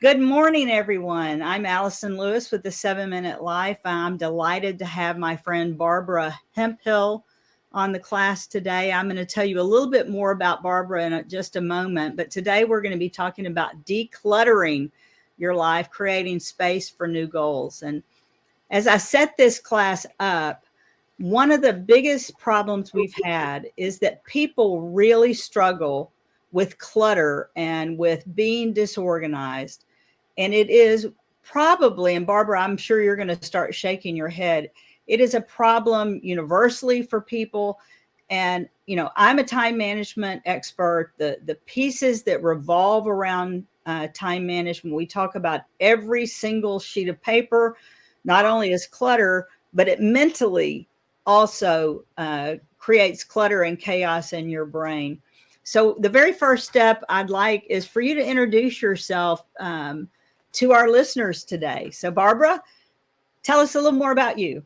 Good morning, everyone. I'm Allyson Lewis with the 7 Minute Life. I'm delighted to have my friend Barbara Hemphill on the class today. I'm going to tell you a little bit more about Barbara in just a moment, but today we're going to be talking about decluttering your life, creating space for new goals. And as I set this class up, one of the biggest problems we've had is that people really struggle with clutter and with being disorganized. And it is probably, and Barbara, I'm sure you're going to start shaking your head. It is a problem universally for people. And, I'm a time management expert. The pieces that revolve around time management, we talk about every single sheet of paper, not only is clutter, but it mentally also creates clutter and chaos in your brain. So the very first step I'd like is for you to introduce yourself to our listeners today. So Barbara, tell us a little more about you.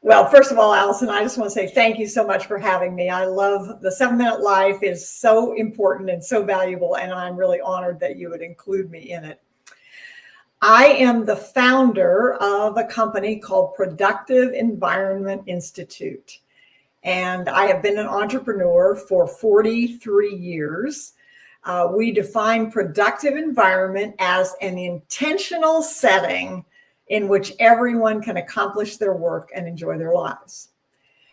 Well, first of all, Allyson, I just want to say thank you so much for having me. I love the 7 Minute Life is so important and so valuable, and I'm really honored that you would include me in it. I am the founder of a company called Productive Environment Institute, and I have been an entrepreneur for 43 years. We define productive environment as an intentional setting in which everyone can accomplish their work and enjoy their lives.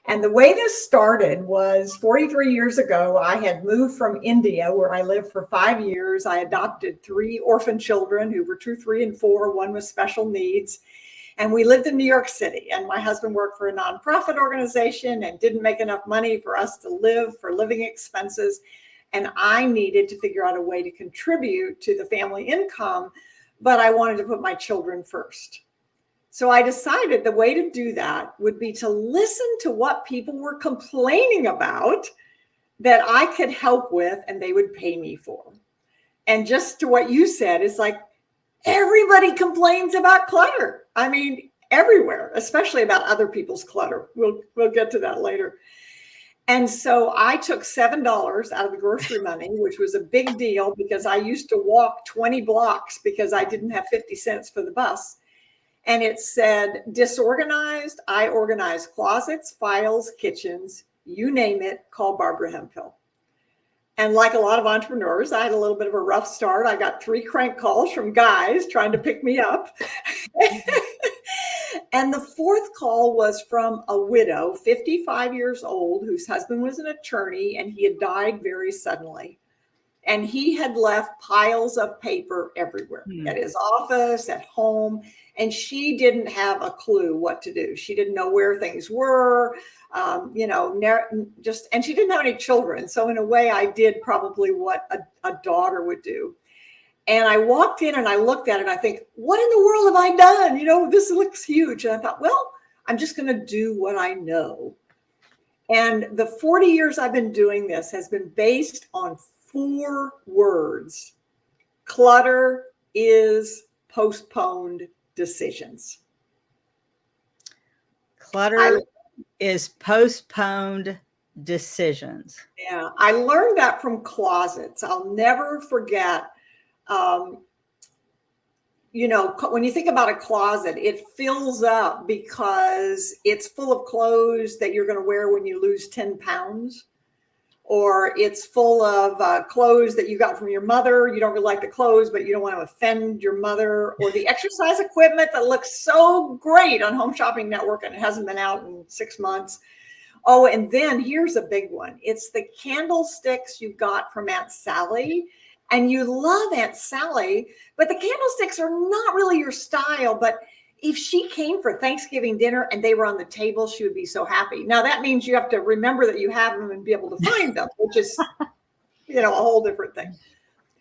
And the way this started was 43 years ago. I had moved from India, where I lived for 5 years. I adopted 3 orphan children who were 2, 3, and 4. One with special needs. And we lived in New York City. And my husband worked for a nonprofit organization and didn't make enough money for us to live for living expenses. And I needed to figure out a way to contribute to the family income, but I wanted to put my children first. So I decided the way to do that would be to listen to what people were complaining about that I could help with and they would pay me for. And just to what you said, it's like everybody complains about clutter. I mean, everywhere, especially about other people's clutter. We'll get to that later. And so I took $7 out of the grocery money, which was a big deal because I used to walk 20 blocks because I didn't have 50 cents for the bus. And it said, disorganized, I organize closets, files, kitchens, you name it, call Barbara Hemphill. And like a lot of entrepreneurs, I had a little bit of a rough start. I got 3 crank calls from guys trying to pick me up. And the 4th call was from a widow, 55 years old, whose husband was an attorney, and he had died very suddenly. And he had left piles of paper everywhere at his office, at home. And she didn't have a clue what to do. She didn't know where things were, and she didn't have any children. So in a way, I did probably what a daughter would do. And I walked in and I looked at it and I think, what in the world have I done? This looks huge. And I thought, well, I'm just going to do what I know. And the 40 years I've been doing this has been based on 4 words. Clutter is postponed decisions. Clutter is postponed decisions. Yeah, I learned that from closets. I'll never forget. When you think about a closet, it fills up because it's full of clothes that you're going to wear when you lose 10 pounds. Or it's full of clothes that you got from your mother. You don't really like the clothes, but you don't want to offend your mother. Or the exercise equipment that looks so great on Home Shopping Network and it hasn't been out in 6 months. Oh, and then here's a big one. It's the candlesticks you got from Aunt Sally. And you love Aunt Sally, but the candlesticks are not really your style. But if she came for Thanksgiving dinner and they were on the table, she would be so happy. Now, that means you have to remember that you have them and be able to find them, which is, a whole different thing.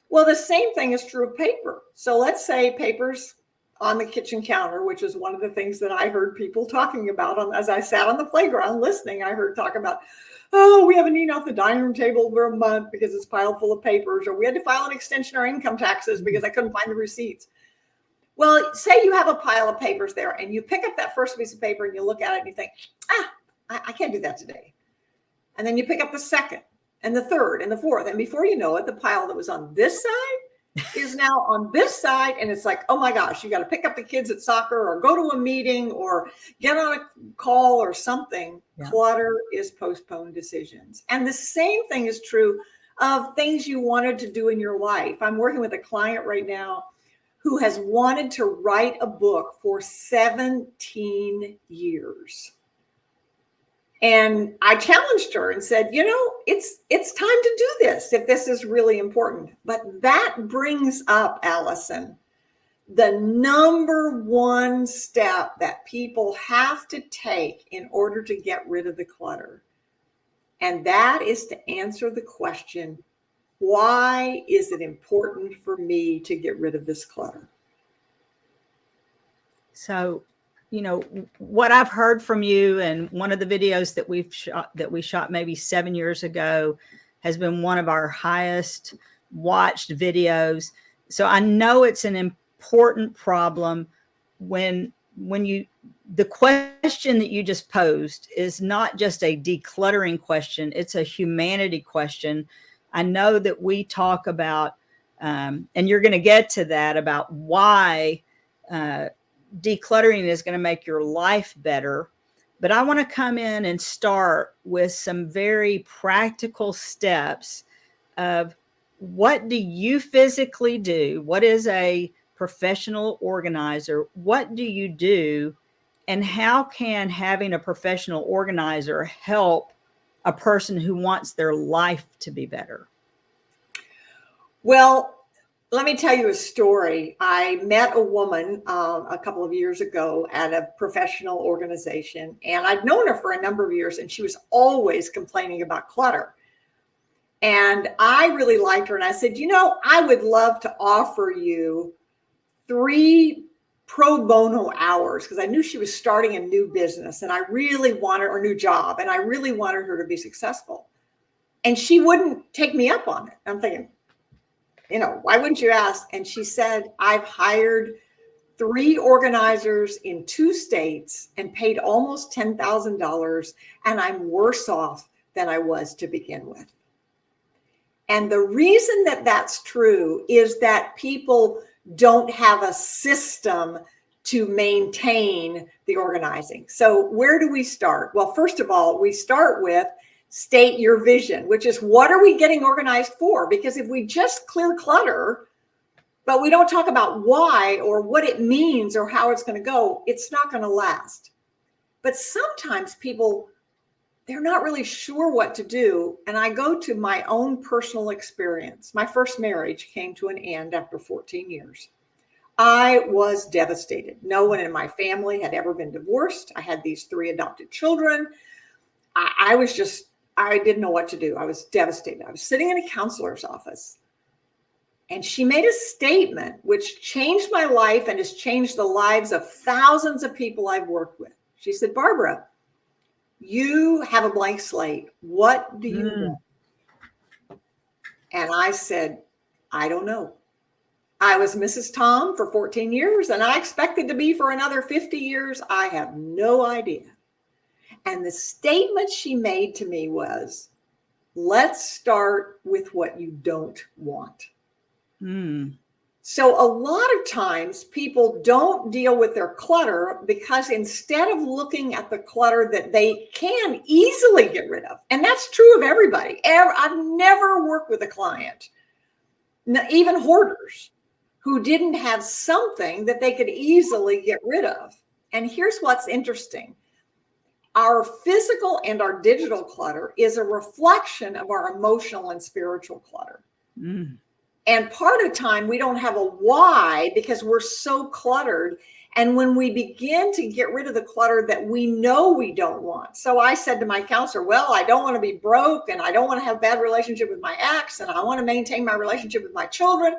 Well, the same thing is true of paper. So let's say paper's on the kitchen counter, which is one of the things that I heard people talking about as I sat on the playground listening. I heard talk about, we haven't eaten off the dining room table for a month because it's piled full of papers, or we had to file an extension on our income taxes because I couldn't find the receipts. Well, say you have a pile of papers there and you pick up that first piece of paper and you look at it and you think, I can't do that today. And then you pick up the second and the third and the fourth. And before you know it, the pile that was on this side is now on this side. And it's like, oh my gosh, you got to pick up the kids at soccer or go to a meeting or get on a call or something. Yeah. Clutter is postponed decisions. And the same thing is true of things you wanted to do in your life. I'm working with a client right now who has wanted to write a book for 17 years. And I challenged her and said, it's time to do this if this is really important. But that brings up, Allyson, the number one step that people have to take in order to get rid of the clutter. And that is to answer the question, why is it important for me to get rid of this clutter? So, what I've heard from you, and one of the videos that we shot maybe 7 years ago has been one of our highest watched videos. So I know it's an important problem when the question that you just posed is not just a decluttering question, it's a humanity question. I know that we talk about, and you're going to get to that, about why decluttering is going to make your life better. But I want to come in and start with some very practical steps of what do you physically do? What is a professional organizer? What do you do? And how can having a professional organizer help a person who wants their life to be better? Well, let me tell you a story. I met a woman a couple of years ago at a professional organization, and I'd known her for a number of years, and she was always complaining about clutter. And I really liked her, and I said, I would love to offer you 3 pro bono hours, because I knew she was starting a new business, and I really wanted her, new job, and I really wanted her to be successful. And she wouldn't take me up on it. I'm thinking, why wouldn't you ask? And she said, I've hired 3 organizers in 2 states and paid almost $10,000, and I'm worse off than I was to begin with. And the reason that that's true is that people don't have a system to maintain the organizing. So where do we start? Well, first of all, we start with state your vision, which is, what are we getting organized for? Because if we just clear clutter, but we don't talk about why or what it means or how it's going to go, it's not going to last. But sometimes people, they're not really sure what to do. And I go to my own personal experience. My first marriage came to an end after 14 years. I was devastated. No one in my family had ever been divorced. I had these 3 adopted children. I didn't know what to do. I was devastated. I was sitting in a counselor's office, and she made a statement which changed my life and has changed the lives of thousands of people I've worked with. She said, Barbara, you have a blank slate. What do you want? And I said, I don't know. I was Mrs. Tom for 14 years, and I expected to be for another 50 years. I have no idea. And the statement she made to me was, let's start with what you don't want. So a lot of times people don't deal with their clutter because instead of looking at the clutter that they can easily get rid of, and that's true of everybody. I've never worked with a client, even hoarders, who didn't have something that they could easily get rid of. And here's what's interesting. Our physical and our digital clutter is a reflection of our emotional and spiritual clutter. And part of the time we don't have a why because we're so cluttered. And when we begin to get rid of the clutter that we know we don't want. So I said to my counselor, well, I don't want to be broke, and I don't want to have a bad relationship with my ex, and I want to maintain my relationship with my children.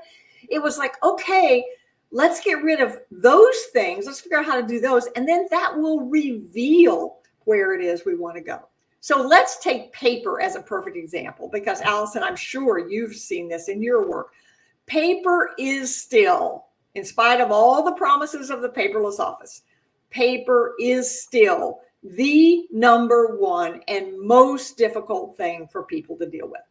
It was like, okay, let's get rid of those things. Let's figure out how to do those. And then that will reveal where it is we want to go. So let's take paper as a perfect example, because Allyson, I'm sure you've seen this in your work. Paper is still, in spite of all the promises of the paperless office, paper is still the number one and most difficult thing for people to deal with.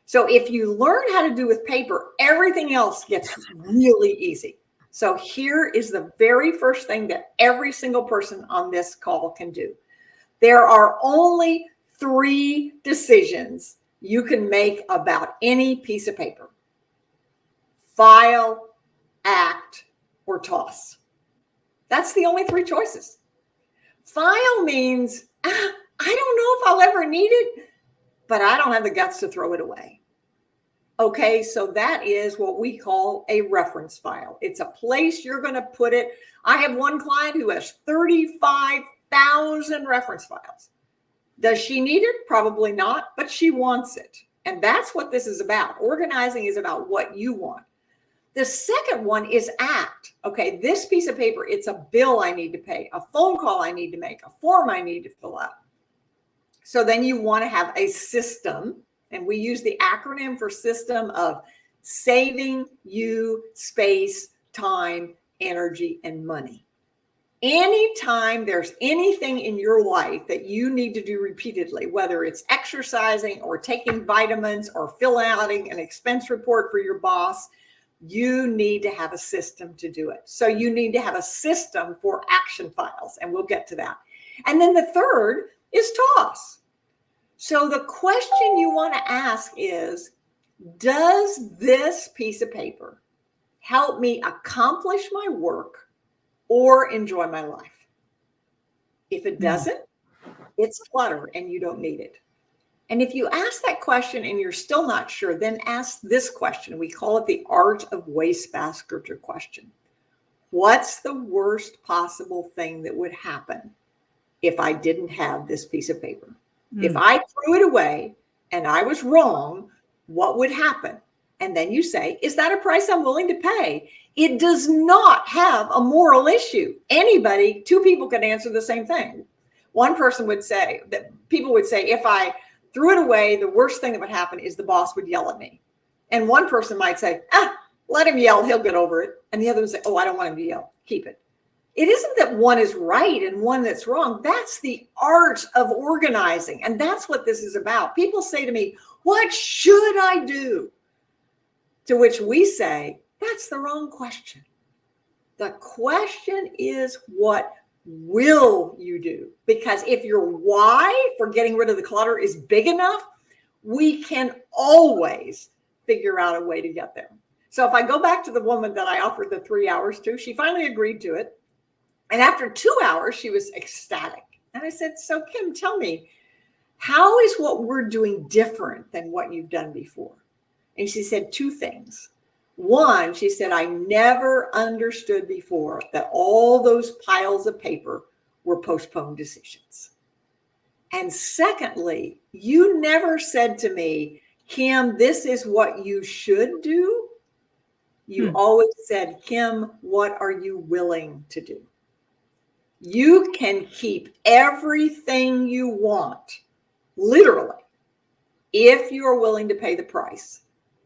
So if you learn how to do with paper, everything else gets really easy. So here is the very first thing that every single person on this call can do. There are only 3 decisions you can make about any piece of paper: file, act, or toss. That's the only 3 choices. File means, I don't know if I'll ever need it, but I don't have the guts to throw it away. Okay, so that is what we call a reference file. It's a place you're going to put it. I have one client who has 35,000 reference files. Does she need it? Probably not, but she wants it. And that's what this is about. Organizing is about what you want. The second one is act. Okay, this piece of paper, it's a bill I need to pay, a phone call I need to make, a form I need to fill out. So then you want to have a system, and we use the acronym for system of saving you space, time, energy, and money. Anytime there's anything in your life that you need to do repeatedly, whether it's exercising or taking vitamins or filling out an expense report for your boss, you need to have a system to do it. So you need to have a system for action files, and we'll get to that. And then the third is toss. So the question you want to ask is, does this piece of paper help me accomplish my work or enjoy my life? If it doesn't, it's clutter and you don't need it. And if you ask that question and you're still not sure, then ask this question. We call it the art of wastebasket question. What's the worst possible thing that would happen if I didn't have this piece of paper? If I threw it away and I was wrong, what would happen? And then you say, is that a price I'm willing to pay? It does not have a moral issue. Anybody, 2 people could answer the same thing. One person would say that people would say, if I threw it away, the worst thing that would happen is the boss would yell at me. And one person might say, let him yell, he'll get over it. And the other would say, I don't want him to yell, keep it. It isn't that one is right and one that's wrong. That's the art of organizing. And that's what this is about. People say to me, what should I do? To which we say, that's the wrong question. The question is, what will you do? Because if your why for getting rid of the clutter is big enough, we can always figure out a way to get there. So if I go back to the woman that I offered the 3 hours to, she finally agreed to it. And after 2 hours, she was ecstatic. And I said, so Kim, tell me, how is what we're doing different than what you've done before? And she said 2 things. One, she said, I never understood before that all those piles of paper were postponed decisions. And secondly, you never said to me, Kim, this is what you should do. You always said, Kim, what are you willing to do? You can keep everything you want, literally, if you're willing to pay the price.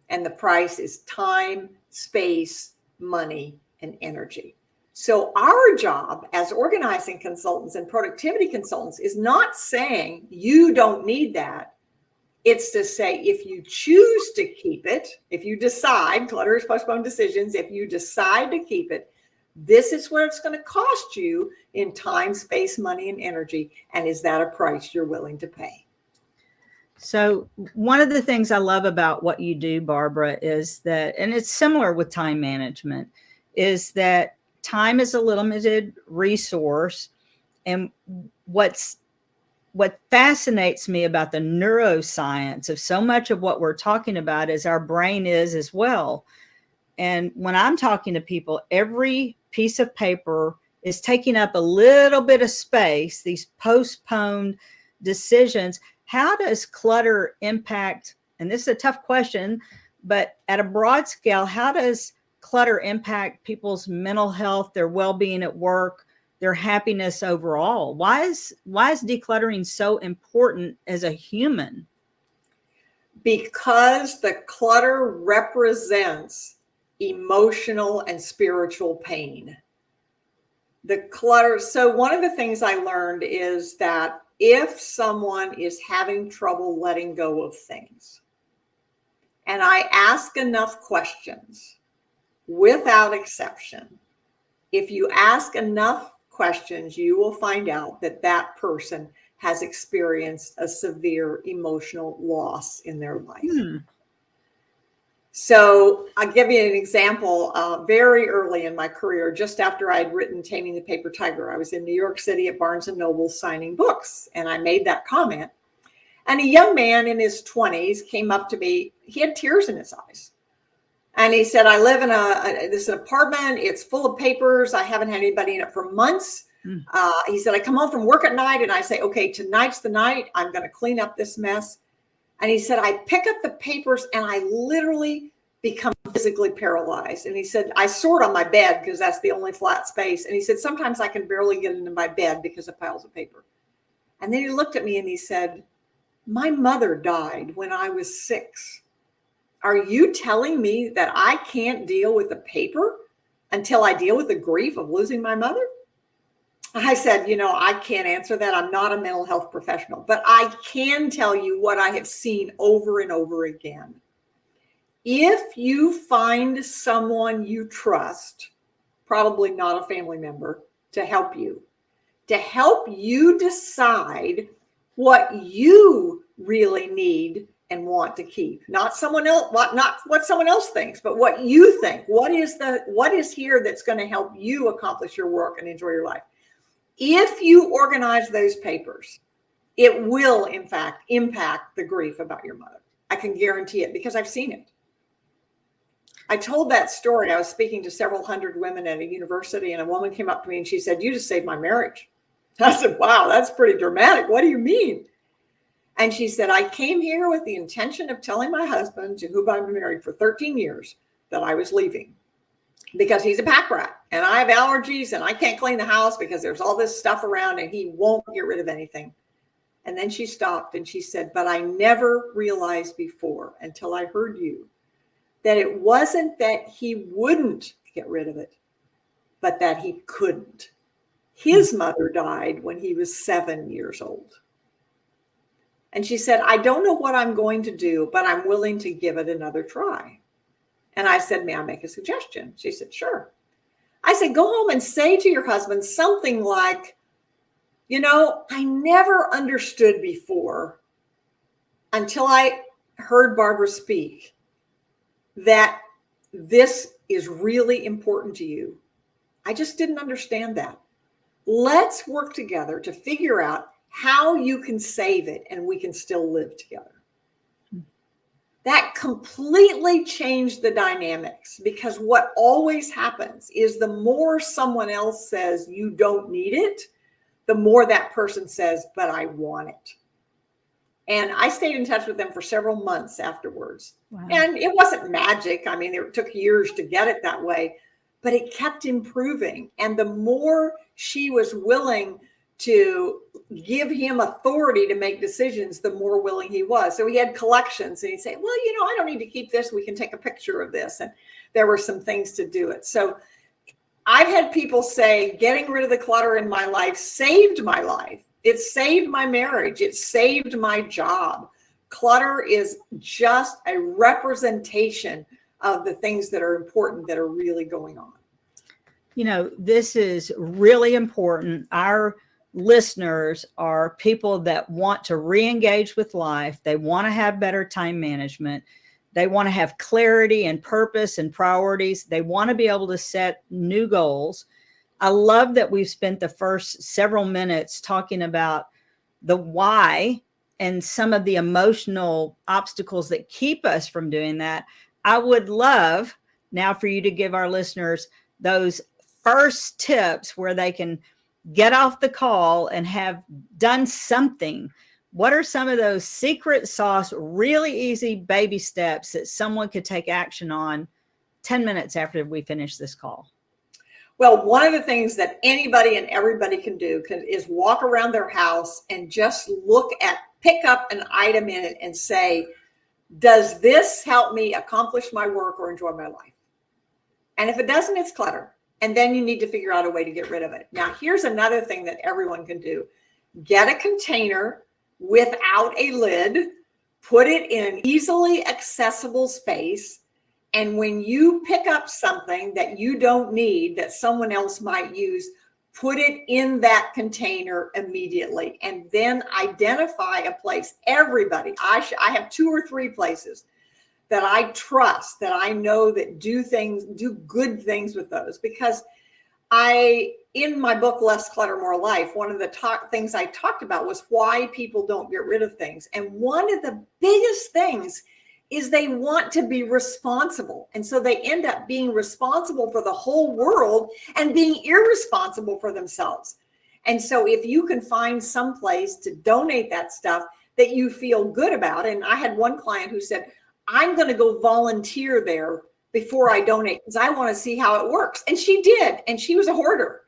And the price is time, space, money, and energy. So our job as organizing consultants and productivity consultants is not saying you don't need that. It's to say, if you choose to keep it, if you decide, clutter is postponed decisions, if you decide to keep it, this is what it's going to cost you in time, space, money, and energy. And is that a price you're willing to pay? So one of the things I love about what you do, Barbara, is that, and it's similar with time management, is that time is a limited resource. And what fascinates me about the neuroscience of so much of what we're talking about is our brain is as well. And when I'm talking to people, every piece of paper is taking up a little bit of space, these postponed decisions. How does clutter impact, and this is a tough question, but at a broad scale, how does clutter impact people's mental health, their well-being at work, their happiness overall? Why is decluttering so important as a human? Because the clutter represents emotional and spiritual pain. The clutter. So one of the things I learned is that if someone is having trouble letting go of things, and I ask enough questions, without exception, if you ask enough questions, you will find out that that person has experienced a severe emotional loss in their life. So I'll give you an example. Very early in my career, just after I'd written Taming the Paper Tiger, I was in New York City at Barnes & Noble signing books, and I made that comment. And a young man in his 20s came up to me. He had tears in his eyes. And he said, I live in this apartment. It's full of papers. I haven't had anybody in it for months. He said, I come home from work at night and I say, okay, tonight's the night. I'm going to clean up this mess. And he said, I pick up the papers and I literally become physically paralyzed. And he said, I sort on my bed because that's the only flat space. And he said, sometimes I can barely get into my bed because of piles of paper. And then he looked at me and he said, my mother died when I was 6. Are you telling me that I can't deal with the paper until I deal with the grief of losing my mother? I said, I can't answer that. I'm not a mental health professional, but I can tell you what I have seen over and over again. If you find someone you trust, probably not a family member, to help you decide what you really need and want to keep, not someone else, not what someone else thinks, but what you think. What is here that's going to help you accomplish your work and enjoy your life? If you organize those papers, it will, in fact, impact the grief about your mother. I can guarantee it because I've seen it. I told that story. I was speaking to several hundred women at a university, and a woman came up to me and she said, you just saved my marriage. I said, wow, that's pretty dramatic. What do you mean? And she said, I came here with the intention of telling my husband, to whom I've been married for 13 years, that I was leaving because he's a pack rat and I have allergies and I can't clean the house because there's all this stuff around and he won't get rid of anything. And then she stopped and she said, but I never realized before until I heard you that it wasn't that he wouldn't get rid of it, but that he couldn't. His mother died when he was 7 years old. And she said, I don't know what I'm going to do, but I'm willing to give it another try. And I said, may I make a suggestion? She said, sure. I said, go home and say to your husband something like, I never understood before until I heard Barbara speak that this is really important to you. I just didn't understand that. Let's work together to figure out how you can save it and we can still live together. That completely changed the dynamics, because what always happens is the more someone else says you don't need it, the more that person says, but I want it. And I stayed in touch with them for several months afterwards. Wow. And it wasn't magic. I mean, it took years to get it that way, but it kept improving. And the more she was willing to give him authority to make decisions, the more willing he was. So he had collections and he'd say, well, I don't need to keep this. We can take a picture of this. And there were some things to do it. So I've had people say getting rid of the clutter in my life saved my life. It saved my marriage. It saved my job. Clutter is just a representation of the things that are important that are really going on. This is really important. Our listeners are people that want to re-engage with life. They want to have better time management. They want to have clarity and purpose and priorities. They want to be able to set new goals. I love that we've spent the first several minutes talking about the why and some of the emotional obstacles that keep us from doing that. I would love now for you to give our listeners those first tips where they can get off the call and have done something. What are some of those secret sauce, really easy baby steps that someone could take action on 10 minutes after we finish this call? Well, one of the things that anybody and everybody can do is walk around their house and just pick up an item in it and say, does this help me accomplish my work or enjoy my life? And if it doesn't, it's clutter. And then you need to figure out a way to get rid of it. Now, here's another thing that everyone can do. Get a container without a lid put it in an easily accessible space. And when you pick up something that you don't need, that someone else might use, put it in that container immediately, and then identify a place. Everybody, I have 2 or 3 places that I trust, that I know that do good things with those, because in my book, Less Clutter, More Life, one of the things I talked about was why people don't get rid of things. And one of the biggest things is they want to be responsible. And so they end up being responsible for the whole world and being irresponsible for themselves. And so if you can find some place to donate that stuff that you feel good about. And I had one client who said, I'm going to go volunteer there before I donate, because I want to see how it works. And she did. And she was a hoarder.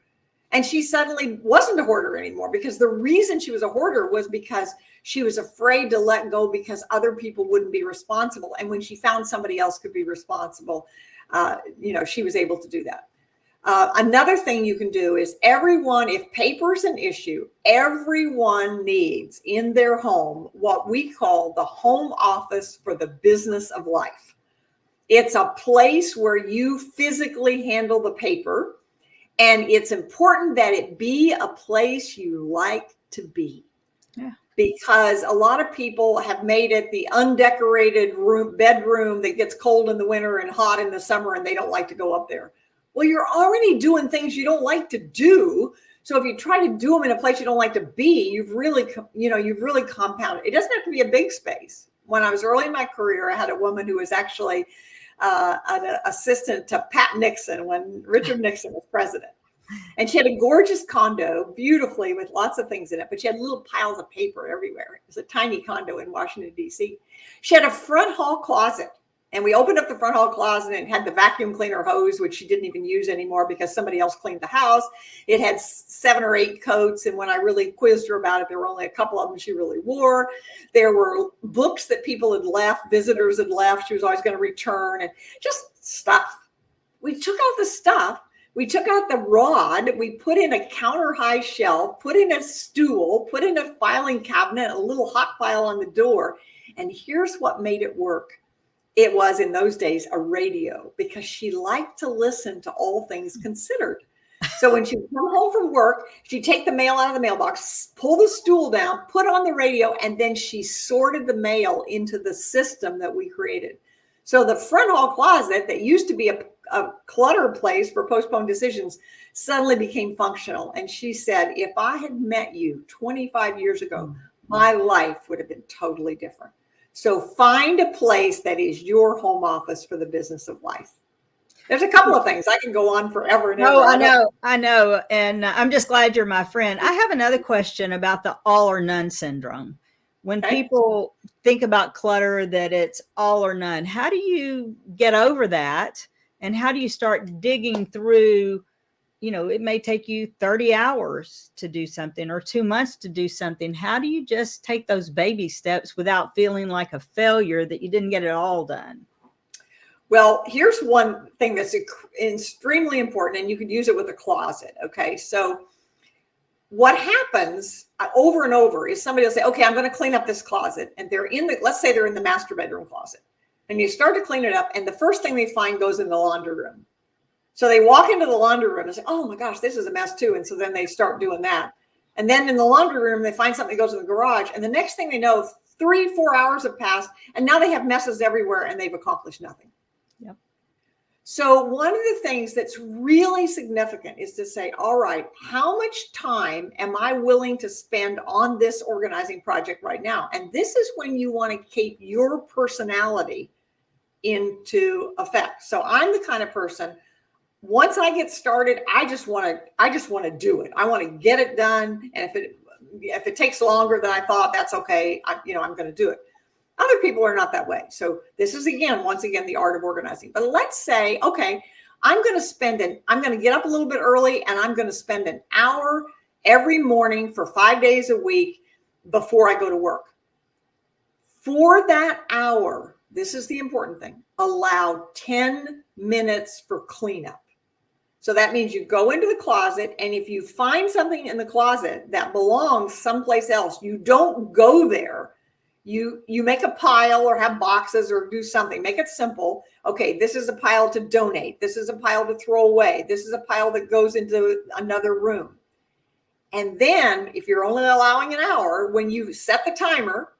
And she suddenly wasn't a hoarder anymore, because the reason she was a hoarder was because she was afraid to let go because other people wouldn't be responsible. And when she found somebody else could be responsible, she was able to do that. Another thing you can do is if paper's an issue, everyone needs in their home what we call the home office for the business of life. It's a place where you physically handle the paper. And it's important that it be a place you like to be. Yeah. Because a lot of people have made it the undecorated bedroom that gets cold in the winter and hot in the summer, and they don't like to go up there. Well, you're already doing things you don't like to do. So if you try to do them in a place you don't like to be, you've really compounded. It doesn't have to be a big space. When I was early in my career, I had a woman who was actually an assistant to Pat Nixon when Richard Nixon was president. And she had a gorgeous condo, beautifully, with lots of things in it, but she had little piles of paper everywhere. It was a tiny condo in Washington, D.C. She had a front hall closet, and we opened up the front hall closet and had the vacuum cleaner hose, which she didn't even use anymore because somebody else cleaned the house. It had 7 or 8 coats, and when I really quizzed her about it, there were only a couple of them she really wore. There were books that people had left, visitors had left, she was always going to return, and just stuff. We took out the stuff. We took out the rod, we put in a counter-high shelf, put in a stool, put in a filing cabinet, a little hot file on the door. And here's what made it work. It was, in those days, a radio, because she liked to listen to All Things Considered. So when she would come home from work, she'd take the mail out of the mailbox, pull the stool down, put on the radio, and then she sorted the mail into the system that we created. So the front hall closet that used to be a clutter place for postponed decisions suddenly became functional. And she said, if I had met you 25 years ago, my life would have been totally different. So find a place that is your home office for the business of life. There's a couple of things. I can go on forever and ever. Oh, I know. And I'm just glad you're my friend. I have another question about the all or none syndrome. When people think about clutter, that it's all or none, how do you get over that? And how do you start digging through, it may take you 30 hours to do something or 2 months to do something. How do you just take those baby steps without feeling like a failure that you didn't get it all done? Well, here's one thing that's extremely important, and you could use it with a closet. Okay. So what happens over and over is somebody will say, okay, I'm going to clean up this closet. And let's say they're in the master bedroom closet, and you start to clean it up. And the first thing they find goes in the laundry room. So they walk into the laundry room and say, oh my gosh, this is a mess too. And so then they start doing that. And then in the laundry room, they find something that goes in the garage. And the next thing they know, 3-4 hours have passed, and now they have messes everywhere and they've accomplished nothing. Yep. So one of the things that's really significant is to say, all right, how much time am I willing to spend on this organizing project right now? And this is when you want to keep your personality into effect. So I'm the kind of person, once I get started, I just want to do it. I want to get it done. And if it takes longer than I thought, that's okay. I'm going to do it. Other people are not that way. So this is, once again, the art of organizing. But let's say, okay, I'm going to get up a little bit early, and I'm going to spend an hour every morning for 5 days a week before I go to work. For that hour, this is the important thing, allow 10 minutes for cleanup. So that means you go into the closet, and if you find something in the closet that belongs someplace else, you don't go there. You make a pile or have boxes or do something. Make it simple. Okay, this is a pile to donate. This is a pile to throw away. This is a pile that goes into another room. And then if you're only allowing an hour, when you set the timer,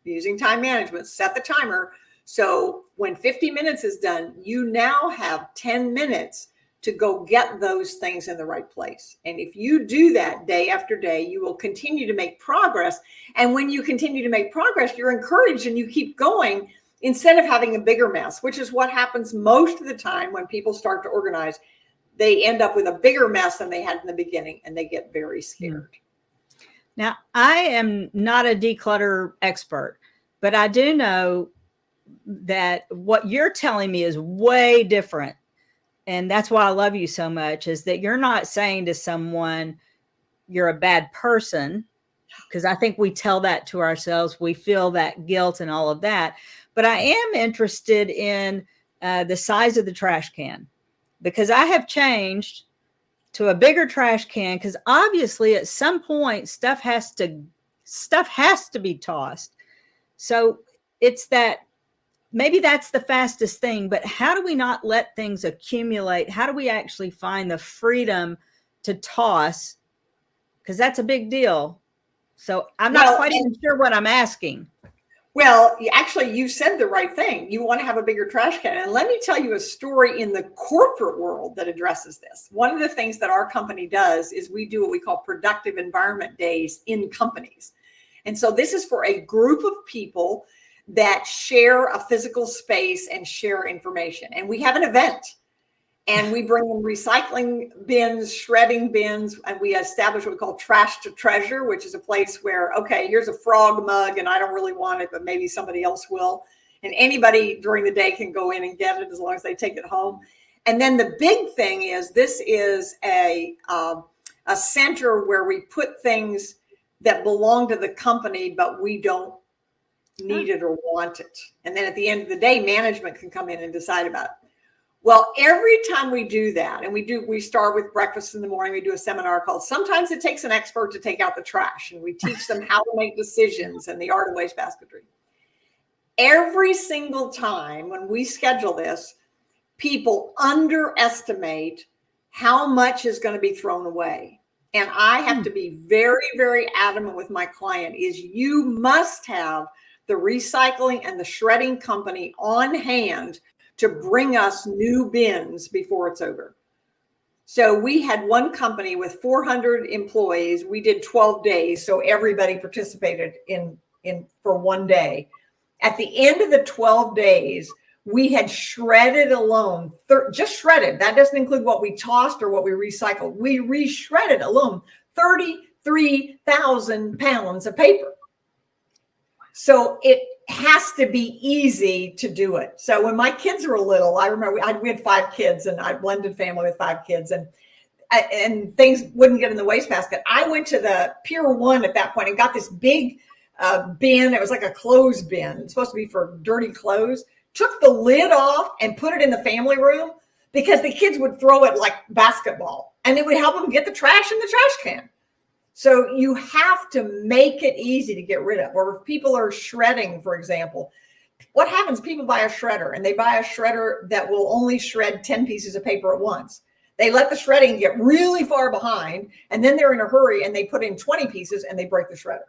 using time management, set the timer. So when 50 minutes is done, you now have 10 minutes to go get those things in the right place. And if you do that day after day, you will continue to make progress. And when you continue to make progress, you're encouraged and you keep going instead of having a bigger mess, which is what happens most of the time when people start to organize. They end up with a bigger mess than they had in the beginning, and they get very scared. Now, I am not a declutter expert, but I do know that what you're telling me is way different. And that's why I love you so much, is that you're not saying to someone, you're a bad person, because I think we tell that to ourselves. We feel that guilt and all of that. But I am interested in the size of the trash can, because I have changed to a bigger trash can, because obviously at some point stuff has to be tossed. So it's that, maybe that's the fastest thing, but how do we not let things accumulate? How do we actually find the freedom to toss? Because that's a big deal. So I'm not quite even sure what I'm asking. Well, actually, you said the right thing. You want to have a bigger trash can. And let me tell you a story in the corporate world that addresses this. One of the things that our company does is we do what we call productive environment days in companies. And so this is for a group of people that share a physical space and share information. And we have an event. And we bring in recycling bins, shredding bins, and we establish what we call trash to treasure, which is a place where, okay, here's a frog mug and I don't really want it, but maybe somebody else will. And anybody during the day can go in and get it as long as they take it home. And then the big thing is this is a center where we put things that belong to the company, but we don't need it or want it. And then at the end of the day, management can come in and decide about it. Well, every time we do that, and we start with breakfast in the morning, we do a seminar called Sometimes It Takes an Expert to Take Out the Trash, and we teach them how to make decisions and the art of waste basketry. Every single time when we schedule this, people underestimate how much is going to be thrown away. And I have to be very, very adamant with my client is you must have the recycling and the shredding company on hand to bring us new bins before it's over. So we had one company with 400 employees. We did 12 days. So everybody participated in for one day. At the end of the 12 days, we had shredded alone, just shredded. That doesn't include what we tossed or what we recycled. We re-shredded alone 33,000 pounds of paper. So it has to be easy to do it. So when my kids were little, I remember we had 5 kids, and I blended family with 5 kids, and things wouldn't get in the wastebasket. I went to the Pier 1 at that point and got this big bin. It was like a clothes bin. It's supposed to be for dirty clothes. Took the lid off and put it in the family room because the kids would throw it like basketball, and it would help them get the trash in the trash can. So you have to make it easy to get rid of. Or if people are shredding, for example, what happens? People buy a shredder, and they buy a shredder that will only shred 10 pieces of paper at once. They let the shredding get really far behind, and then they're in a hurry and they put in 20 pieces and they break the shredder.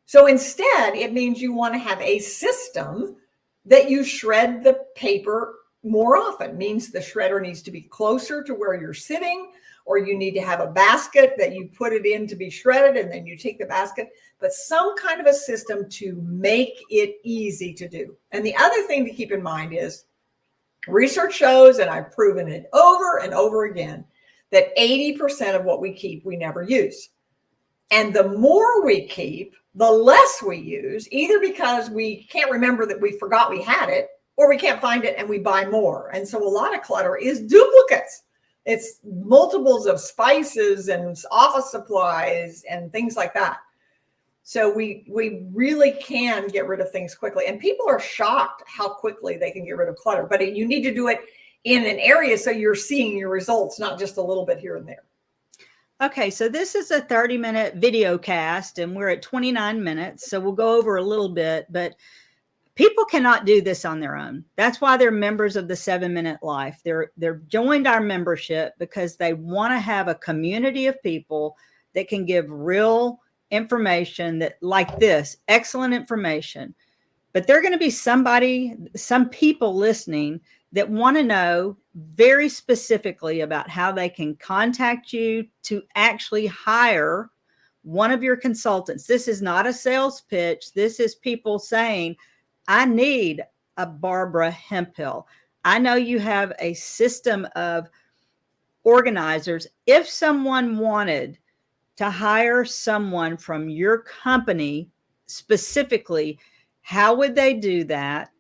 So instead, it means you want to have a system that you shred the paper more often. It means the shredder needs to be closer to where you're sitting, or you need to have a basket that you put it in to be shredded, and then you take the basket, but some kind of a system to make it easy to do. And the other thing to keep in mind is research shows, and I've proven it over and over again, that 80% of what we keep, we never use. And the more we keep, the less we use, either because we can't remember that we forgot we had it, or we can't find it and we buy more. And so a lot of clutter is duplicates. It's multiples of spices and office supplies and things like that. So we really can get rid of things quickly. And people are shocked how quickly they can get rid of clutter. But you need to do it in an area so you're seeing your results, not just a little bit here and there. Okay, so this is a 30-minute video cast, and we're at 29 minutes, so we'll go over a little bit, but people cannot do this on their own. That's why they're members of the 7-Minute Life. They're joined our membership because they want to have a community of people that can give real information, that like this, excellent information. But there are going to be some people listening that want to know very specifically about how they can contact you to actually hire one of your consultants. This is not a sales pitch. This is people saying, I need a Barbara Hemphill. I know you have a system of organizers. If someone wanted to hire someone from your company specifically, how would they do that?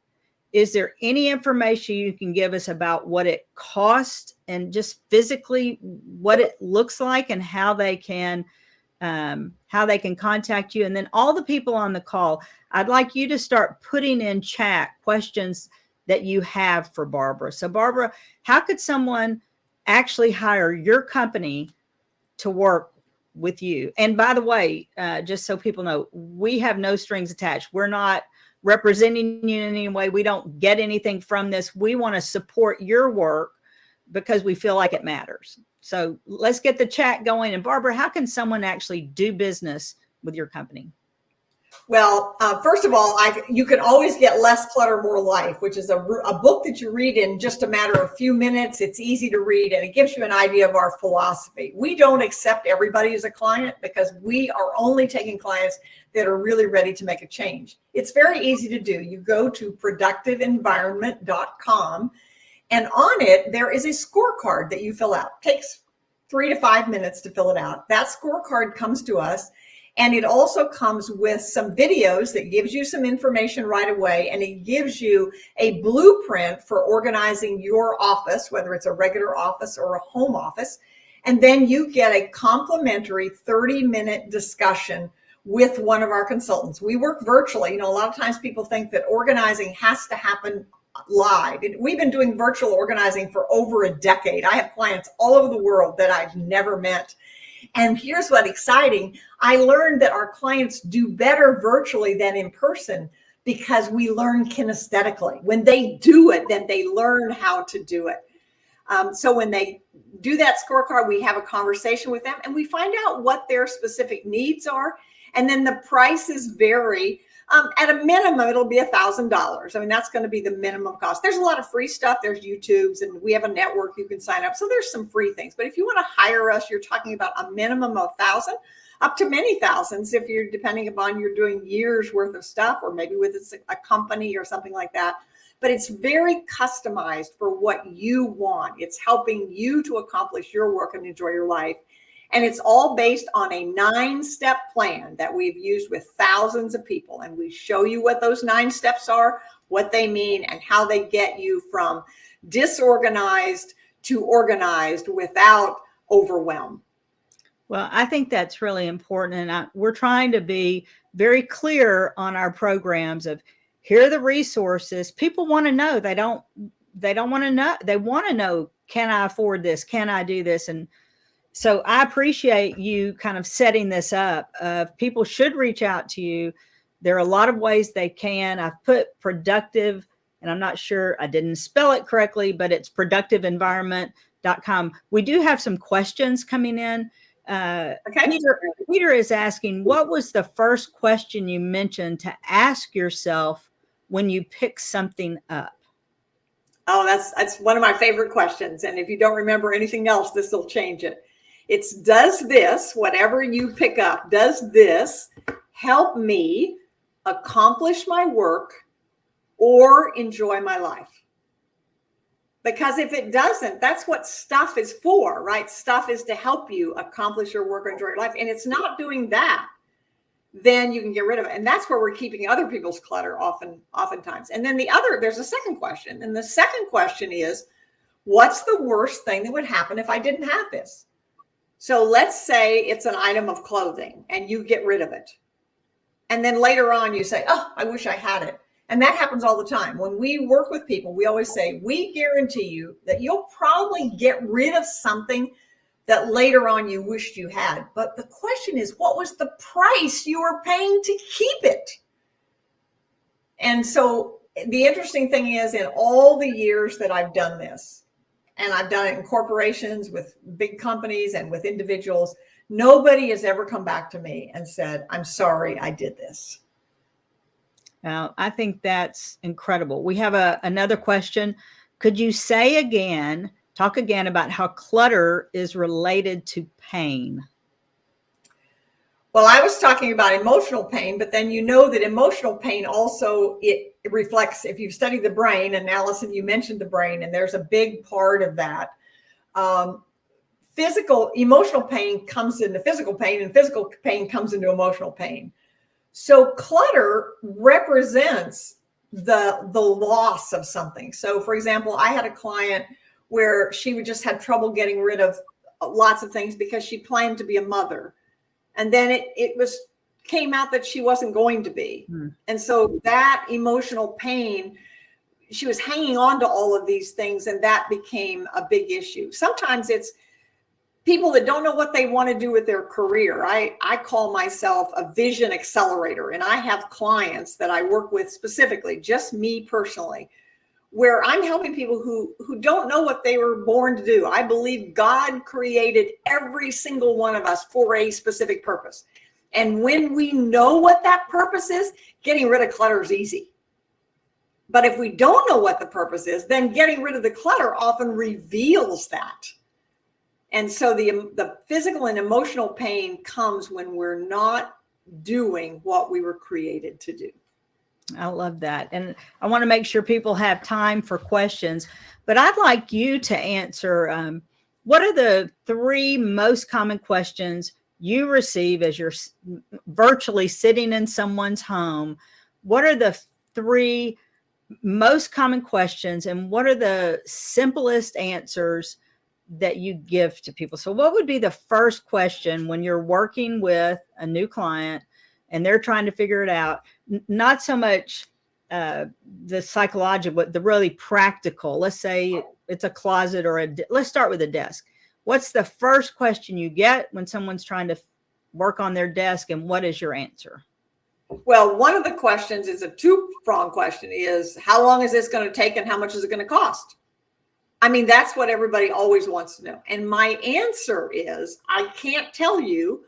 Is there any information you can give us about what it costs and just physically what it looks like and how they can contact you? And then all the people on the call, I'd like you to start putting in chat questions that you have for Barbara. So Barbara, how could someone actually hire your company to work with you? And by the way, just so people know, we have no strings attached. We're not representing you in any way. We don't get anything from this. We want to support your work because we feel like it matters. So let's get the chat going. And Barbara, how can someone actually do business with your company? Well, first of all, you can always get Less Clutter, More Life, which is a book that you read in just a matter of a few minutes. It's easy to read, and it gives you an idea of our philosophy. We don't accept everybody as a client because we are only taking clients that are really ready to make a change. It's very easy to do. You go to productiveenvironment.com, and on it, there is a scorecard that you fill out. It takes 3 to 5 minutes to fill it out. That scorecard comes to us. And it also comes with some videos that gives you some information right away. And it gives you a blueprint for organizing your office, whether it's a regular office or a home office. And then you get a complimentary 30-minute discussion with one of our consultants. We work virtually. You know, a lot of times people think that organizing has to happen live. We've been doing virtual organizing for over a decade. I have clients all over the world that I've never met. And here's what's exciting. I learned that our clients do better virtually than in person because we learn kinesthetically. When they do it, then they learn how to do it. So when they do that scorecard, we have a conversation with them and we find out what their specific needs are. And then the prices vary. At a minimum, it'll be $1,000. I mean, that's going to be the minimum cost. There's a lot of free stuff. There's YouTubes, and we have a network you can sign up. So there's some free things. But if you want to hire us, you're talking about a minimum of 1,000, up to many thousands if you're depending upon you're doing years worth of stuff, or maybe with a company or something like that. But it's very customized for what you want. It's helping you to accomplish your work and enjoy your life. And it's all based on a 9-step plan that we've used with thousands of people. And we show you what those 9 steps are, what they mean, and how they get you from disorganized to organized without overwhelm. Well, I think that's really important. And we're trying to be very clear on our programs of here are the resources. People want to know. They don't want to know. They want to know, can I afford this? Can I do this? And so I appreciate you kind of setting this up. People should reach out to you. There are a lot of ways they can. I've put productive, and I'm not sure I didn't spell it correctly, but it's productiveenvironment.com. We do have some questions coming in. Okay. Peter is asking, what was the first question you mentioned to ask yourself when you pick something up? Oh, that's one of my favorite questions. And if you don't remember anything else, this will change it. It's, does this, whatever you pick up, does this help me accomplish my work or enjoy my life? Because if it doesn't, that's what stuff is for, right? Stuff is to help you accomplish your work or enjoy your life. And it's not doing that, then you can get rid of it. And that's where we're keeping other people's clutter oftentimes. And then there's a second question. And the second question is, what's the worst thing that would happen if I didn't have this? So let's say it's an item of clothing and you get rid of it. And then later on you say, oh, I wish I had it. And that happens all the time. When we work with people, we always say, we guarantee you that you'll probably get rid of something that later on you wished you had. But the question is, what was the price you were paying to keep it? And so the interesting thing is, in all the years that I've done this, and I've done it in corporations, with big companies, and with individuals, nobody has ever come back to me and said, I'm sorry I did this. Now, I think that's incredible. We have another question. Could you talk again about how clutter is related to pain? Well, I was talking about emotional pain, but then you know that emotional pain also, it reflects, if you've studied the brain, and Allyson, you mentioned the brain, and there's a big part of that. Emotional pain comes into physical pain, and physical pain comes into emotional pain. So clutter represents the loss of something. So for example, I had a client where she would just had trouble getting rid of lots of things because she planned to be a mother. And then it came out that she wasn't going to be. And so that emotional pain, she was hanging on to all of these things, and that became a big issue. Sometimes it's people that don't know what they want to do with their career. I call myself a vision accelerator, and I have clients that I work with specifically, just me personally, where I'm helping people who don't know what they were born to do. I believe God created every single one of us for a specific purpose. And when we know what that purpose is, getting rid of clutter is easy. But if we don't know what the purpose is, then getting rid of the clutter often reveals that. And so the physical and emotional pain comes when we're not doing what we were created to do. I love that. And I want to make sure people have time for questions, but I'd like you to answer, what are the 3 most common questions you receive as you're virtually sitting in someone's home? What are the 3 most common questions, and what are the simplest answers that you give to people? So what would be the first question when you're working with a new client and they're trying to figure it out? Not so much the psychological, but the really practical. Let's say it's a closet, or let's start with a desk. What's the first question you get when someone's trying to work on their desk, and what is your answer? Well, one of the questions is a 2-pronged question, is how long is this going to take and how much is it going to cost? I mean, that's what everybody always wants to know. And my answer is, I can't tell you,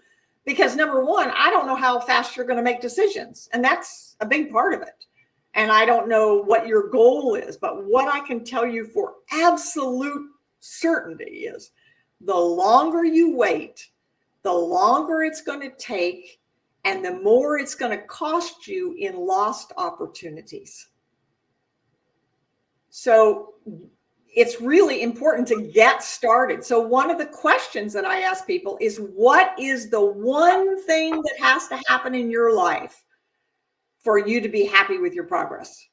because number one, I don't know how fast you're going to make decisions. And that's a big part of it. And I don't know what your goal is, but what I can tell you for absolute certainty is, the longer you wait, the longer it's going to take, and the more it's going to cost you in lost opportunities. So it's really important to get started. So one of the questions that I ask people is, what is the one thing that has to happen in your life for you to be happy with your progress?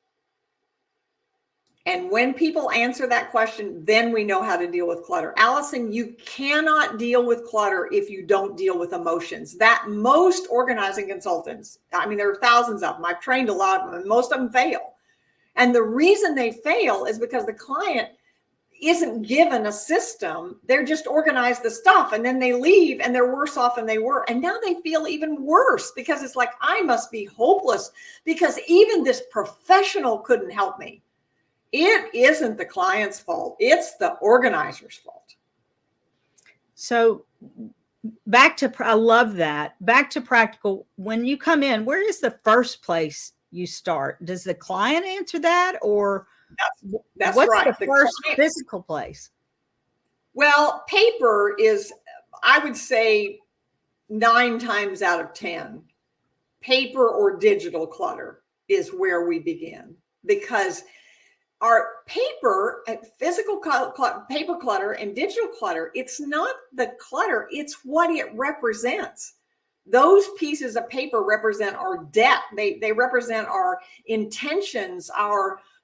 And when people answer that question, then we know how to deal with clutter. Allyson, you cannot deal with clutter if you don't deal with emotions. That most organizing consultants, I mean, there are thousands of them. I've trained a lot of them, and most of them fail. And the reason they fail is because the client isn't given a system. They're just organized the stuff, and then they leave and they're worse off than they were. And now they feel even worse, because it's like, I must be hopeless because even this professional couldn't help me. It isn't the client's fault. It's the organizer's fault. So I love that. Back to practical. When you come in, where is the first place you start? Does the client answer that, or that's what's right. the first physical place? Well, paper is, I would say 9 times out of 10, paper or digital clutter is where we begin, because our paper, physical paper clutter and digital clutter, it's not the clutter, it's what it represents. Those pieces of paper represent our debt. They represent our intentions,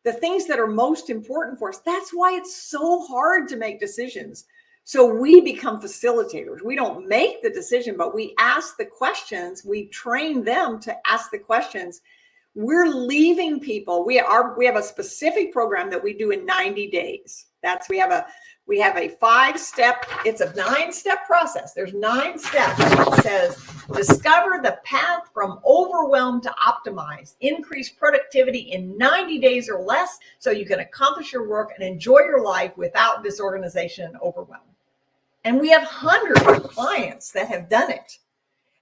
the things that are most important for us. That's why it's so hard to make decisions. So we become facilitators. We don't make the decision, but we ask the questions. We train them to ask the questions. We're leaving people. We have a specific program that we do in 90 days. We have a We have a 5-step, it's a 9-step process. There's 9 steps. It says, discover the path from overwhelm to optimize, increase productivity in 90 days or less so you can accomplish your work and enjoy your life without disorganization and overwhelm. And we have hundreds of clients that have done it.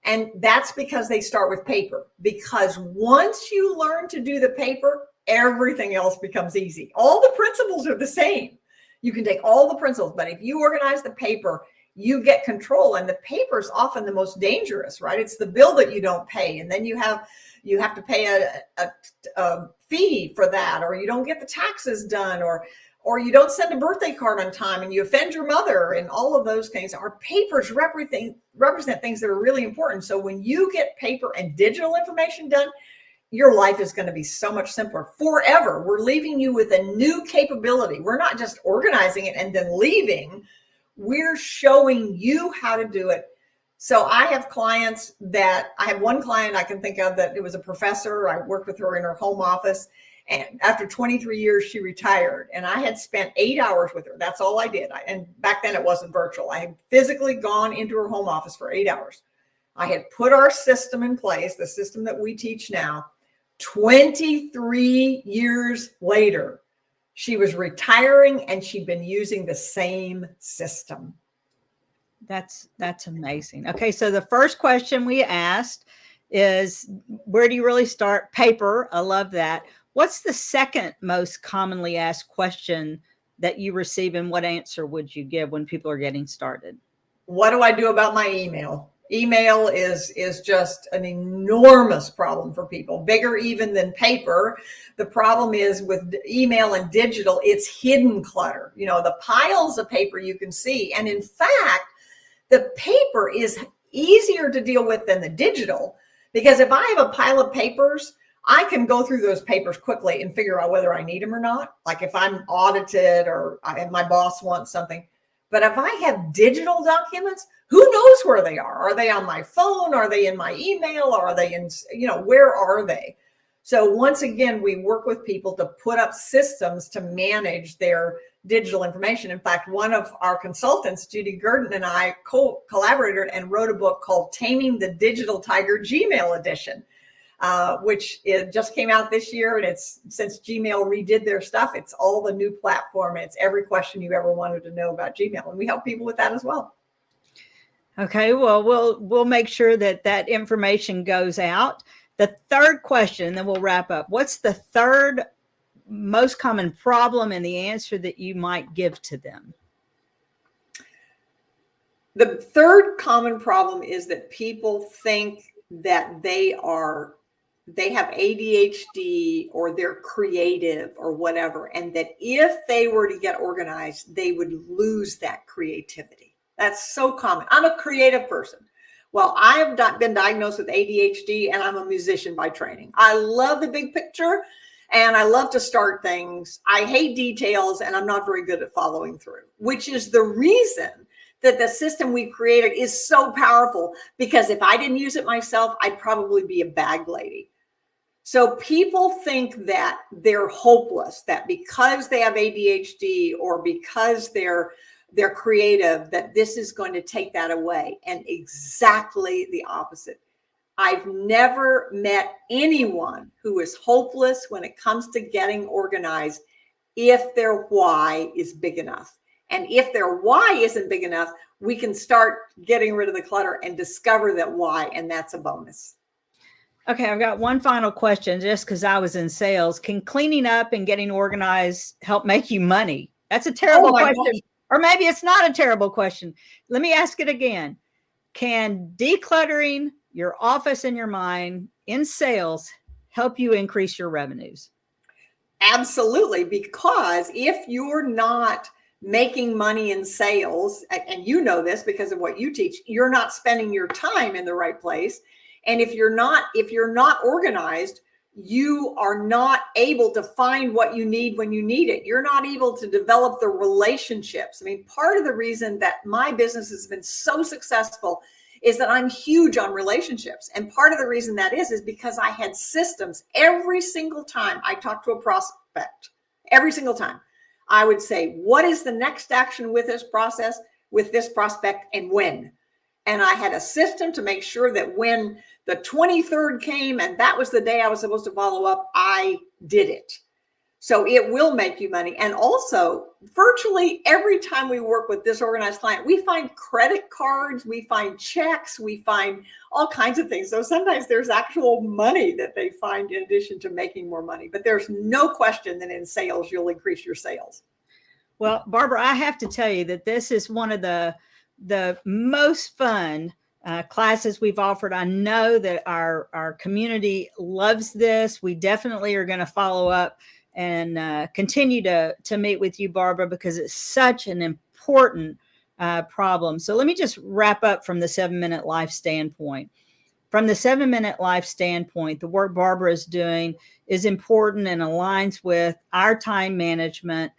And that's because they start with paper. Because once you learn to do the paper, everything else becomes easy. All the principles are the same. You can take all the principles, but if you organize the paper, you get control. And the paper is often the most dangerous, right? It's the bill that you don't pay. And then you have to pay a fee for that, or you don't get the taxes done, or you don't send a birthday card on time and you offend your mother, and all of those things. Our papers represent things that are really important. So when you get paper and digital information done, your life is going to be so much simpler forever. We're leaving you with a new capability. We're not just organizing it and then leaving. We're showing you how to do it. So I have one client I can think of that it was a professor. I worked with her in her home office. And after 23 years, she retired. And I had spent 8 hours with her. That's all I did. And back then it wasn't virtual. I had physically gone into her home office for 8 hours. I had put our system in place, the system that we teach now. 23 years later, she was retiring and she'd been using the same system. That's amazing. Okay, so the first question we asked is, where do you really start? Paper. I love that. What's the second most commonly asked question that you receive, and what answer would you give when people are getting started? What do I do about my email? Email is just an enormous problem for people, bigger even than paper. The problem is with email and digital, it's hidden clutter. You know, the piles of paper you can see. And in fact, the paper is easier to deal with than the digital, because if I have a pile of papers, I can go through those papers quickly and figure out whether I need them or not. Like if I'm audited or my boss wants something. But if I have digital documents, who knows where they are? Are they on my phone? Are they in my email? Are they in, where are they? So once again, we work with people to put up systems to manage their digital information. In fact, one of our consultants, Judy Gurdon, and I collaborated and wrote a book called Taming the Digital Tiger Gmail Edition, which it just came out this year. And it's, since Gmail redid their stuff, it's all the new platform. It's every question you ever wanted to know about Gmail. And we help people with that as well. Okay, well, we'll make sure that information goes out. The third question, and then we'll wrap up. What's the third most common problem and the answer that you might give to them? The third common problem is that people think that they have ADHD or they're creative or whatever, and that if they were to get organized, they would lose that creativity. That's so common. I'm a creative person. Well, I have been diagnosed with ADHD, and I'm a musician by training. I love the big picture, and I love to start things. I hate details, and I'm not very good at following through, which is the reason that the system we created is so powerful, because if I didn't use it myself, I'd probably be a bag lady. So people think that they're hopeless, that because they have ADHD or because they're creative, that this is going to take that away. And exactly the opposite. I've never met anyone who is hopeless when it comes to getting organized if their why is big enough. And if their why isn't big enough, we can start getting rid of the clutter and discover that why, and that's a bonus. Okay, I've got one final question, just because I was in sales. Can cleaning up and getting organized help make you money? That's a terrible question. Gosh. Or maybe it's not a terrible question. Let me ask it again. Can decluttering your office and your mind in sales help you increase your revenues? Absolutely, because if you're not making money in sales, and you know this because of what you teach, you're not spending your time in the right place. And if you're not organized, you are not able to find what you need when you need it. You're not able to develop the relationships. I mean, part of the reason that my business has been so successful is that I'm huge on relationships. And part of the reason that is because I had systems every single time I talked to a prospect, every single time. I would say, what is the next action with this process, with this prospect, and when? And I had a system to make sure that when the 23rd came and that was the day I was supposed to follow up, I did it. So it will make you money. And also, virtually every time we work with disorganized client, we find credit cards, we find checks, we find all kinds of things. So sometimes there's actual money that they find in addition to making more money. But there's no question that in sales, you'll increase your sales. Well, Barbara, I have to tell you that this is one of the most fun classes we've offered. I know that our community loves this. We definitely are going to follow up and continue to meet with you, Barbara, because it's such an important problem. So let me just wrap up from the 7-minute life standpoint. From the 7-minute life standpoint, the work Barbara is doing is important and aligns with our time management.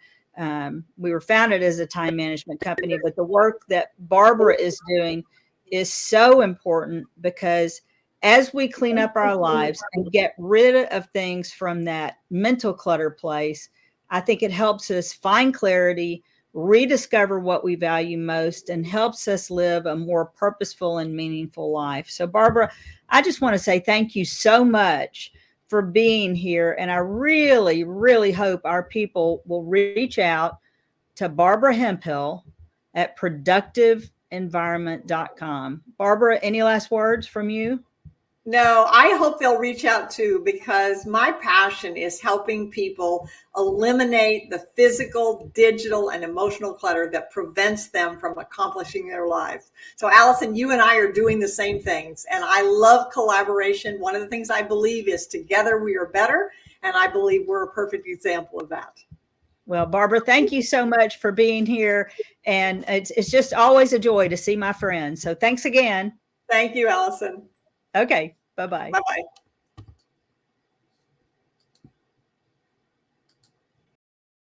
We were founded as a time management company, but the work that Barbara is doing is so important because as we clean up our lives and get rid of things from that mental clutter place, I think it helps us find clarity, rediscover what we value most, and helps us live a more purposeful and meaningful life. So, Barbara, I just want to say thank you so much for being here. And I really, really hope our people will reach out to Barbara Hemphill at productiveenvironment.com. Barbara, any last words from you? No, I hope they'll reach out too, because my passion is helping people eliminate the physical, digital, and emotional clutter that prevents them from accomplishing their lives. So, Allyson, you and I are doing the same things, and I love collaboration. One of the things I believe is together we are better, and I believe we're a perfect example of that. Well, Barbara, thank you so much for being here, and it's just always a joy to see my friends. So thanks again. Thank you, Allyson. Okay, bye-bye. Bye-bye.